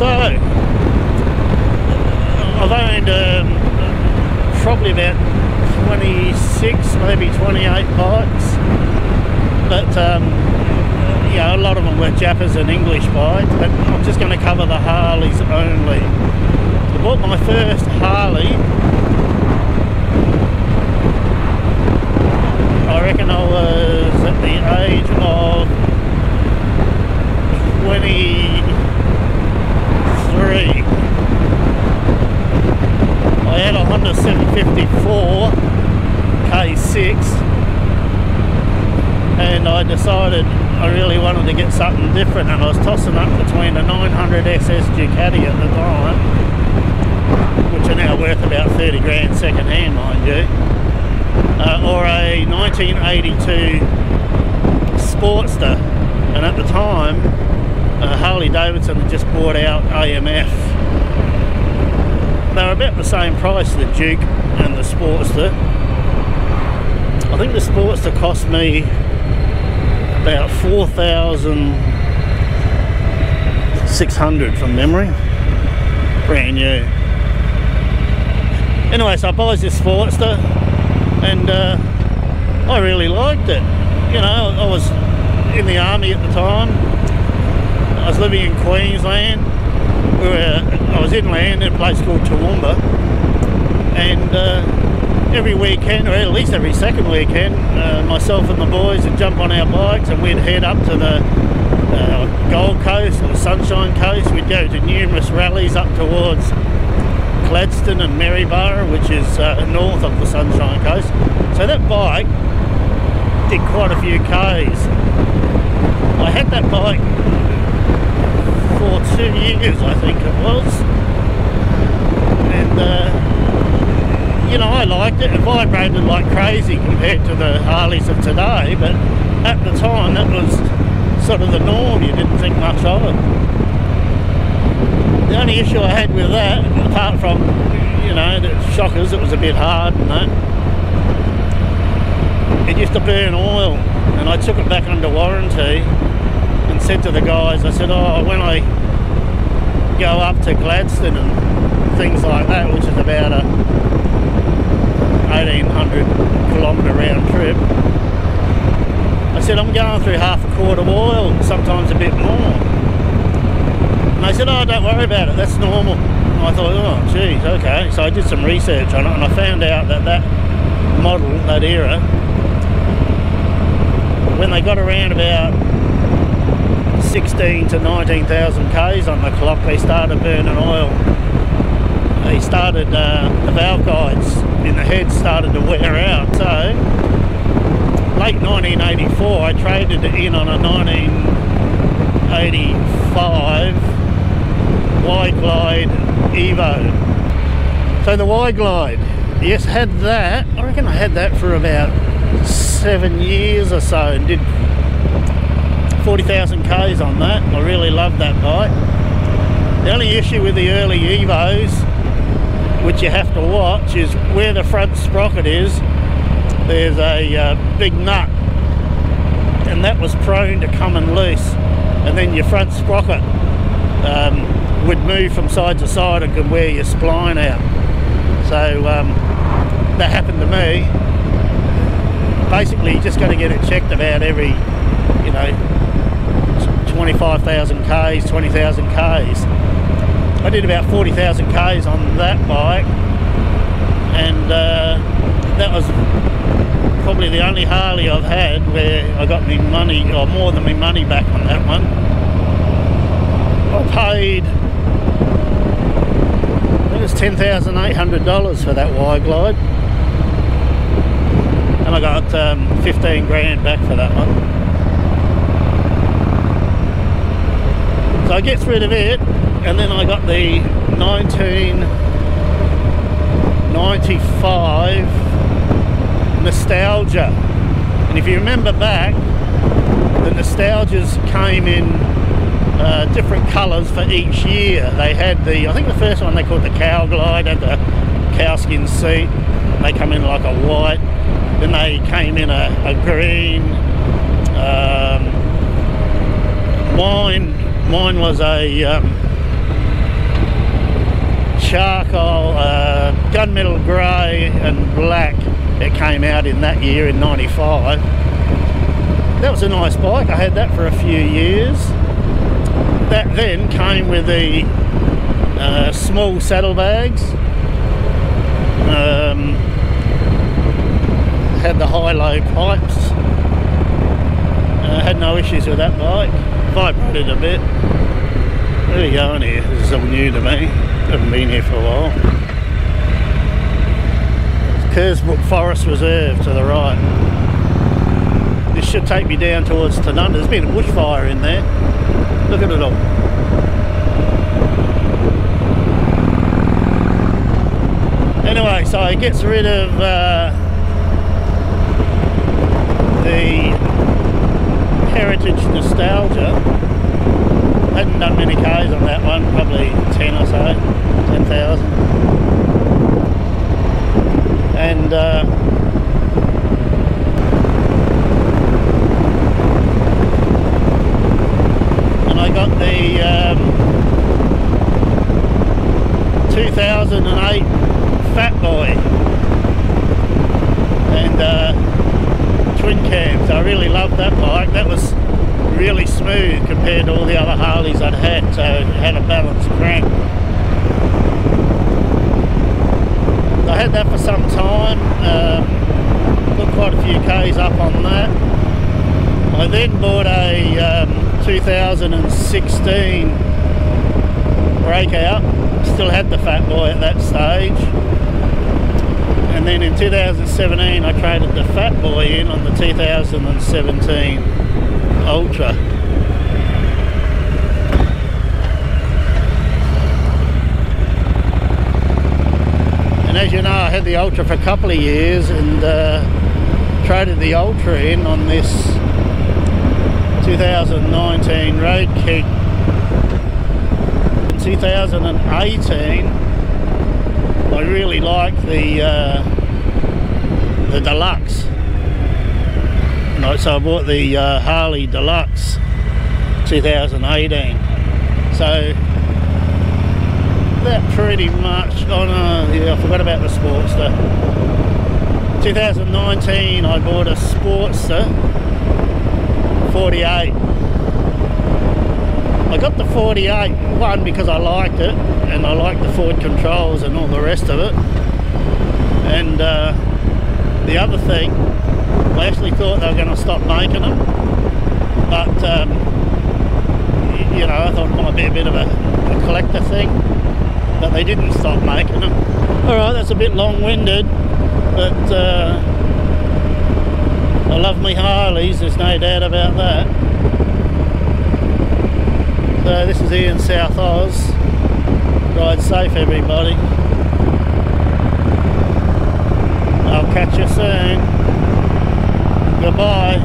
So I've owned probably about 26, maybe 28 bikes, but yeah, a lot of them were Jappers and English bikes, but I'm just going to cover the Harleys only. I bought my first Harley, I reckon I was at the age of 23. I had a Honda 754 K6, and I decided I really wanted to get something different, and I was tossing up between a 900 SS Ducati at the time, which are now worth about 30 grand second hand, mind you, or a 1982 Sportster. And at the time, Harley Davidson had just bought out AMF. They were about the same price, the Duke and the Sportster. I think the Sportster cost me about 4,600 from memory, brand new. Anyway, so I buy this Sportster, and I really liked it. You know, I was in the army at the time. I was living in Queensland. I was inland in a place called Toowoomba, and every weekend, or at least every second weekend, myself and the boys would jump on our bikes and we'd head up to the Gold Coast or the Sunshine Coast. We'd go to numerous rallies up towards Gladstone and Maryborough, which is north of the Sunshine Coast. So that bike did quite a few Ks. I had that bike for 2 years, I think it was, and you know, I liked it. It vibrated like crazy compared to the Harleys of today, but at the time that was sort of the norm. You didn't think much of it. The only issue I had with that, apart from, you know, the shockers, it was a bit hard and that, it used to burn oil, and I took it back under warranty and said to the guys, I said, oh, when I go up to Gladstone and things like that, which is about a 1,800 kilometre round trip, I said, I'm going through half a quart of oil, sometimes a bit more. And they said, oh, don't worry about it, that's normal. And I thought, oh geez, okay. So I did some research on it, and I found out that that model, that era, when they got around about 16 to 19,000 Ks on the clock, they started burning oil. They started, the valve guides in the head started to wear out. So, late 1984, I traded it in on a 1985 Y-Glide Evo. So the Y-Glide, yes, had that. I reckon I had that for about 7 years or so, and did 40,000 Ks on that. I really loved that bike. The only issue with the early Evos, which you have to watch, is where the front sprocket is, there's a big nut, and that was prone to coming loose, and then your front sprocket would move from side to side and could wear your spline out. So that happened to me. Basically, you just got to get it checked about every, you know, 25,000 Ks, 20,000 Ks. I did about 40,000 Ks on that bike, and that was probably the only Harley I've had where I got me money, or more than me money back on that one. I paid, I think it was $10,800 for that Y-Glide, and I got 15 grand back for that one. So I get rid of it, and then I got the 1995 Nostalgia. And if you remember back, the Nostalgias came in different colours for each year. They had the, I think the first one they called the Cow Glide, had the cowskin seat. They come in like a white. Then they came in a green. Mine was a charcoal, gunmetal grey and black. It came out in that year in '95. That was a nice bike. I had that for a few years. That then came with the small saddlebags. Had the high-low pipes. Had no issues with that bike. Vibrated a bit. Where are we going here? This is all new to me. Haven't been here for a while. Kersbrook Forest Reserve to the right. This should take me down towards Tanunda. There's been a bushfire in there. Look at it all. Anyway, so it gets rid of the heritage nostalgia. Hadn't done many Ks on that one, probably 10 or so, 10,000. And I got the 2008 Fat Boy and twin cams. I really loved that bike. That was really smooth compared to all the other Harleys I'd had, so it had a balanced crank. I had that for some time, put quite a few Ks up on that. I then bought a 2016 Breakout, still had the Fat Boy at that stage. And then in 2017 I traded the Fat Boy in on the 2017 Ultra. And as you know, I had the Ultra for a couple of years and traded the Ultra in on this 2019 Road King. In 2018 I really liked the Deluxe. So I bought the Harley Deluxe 2018. So that pretty much, yeah, I forgot about the Sportster. 2019 I bought a Sportster 48. I got the 48, one, because I liked it, and I liked the forward controls and all the rest of it. And the other thing, I actually thought they were going to stop making them, but you know, I thought it might be a bit of a collector thing, but they didn't stop making them. Alright, that's a bit long-winded, but I love me Harleys, there's no doubt about that. So this is here in South Oz. Ride safe, everybody. I'll catch you soon. Goodbye.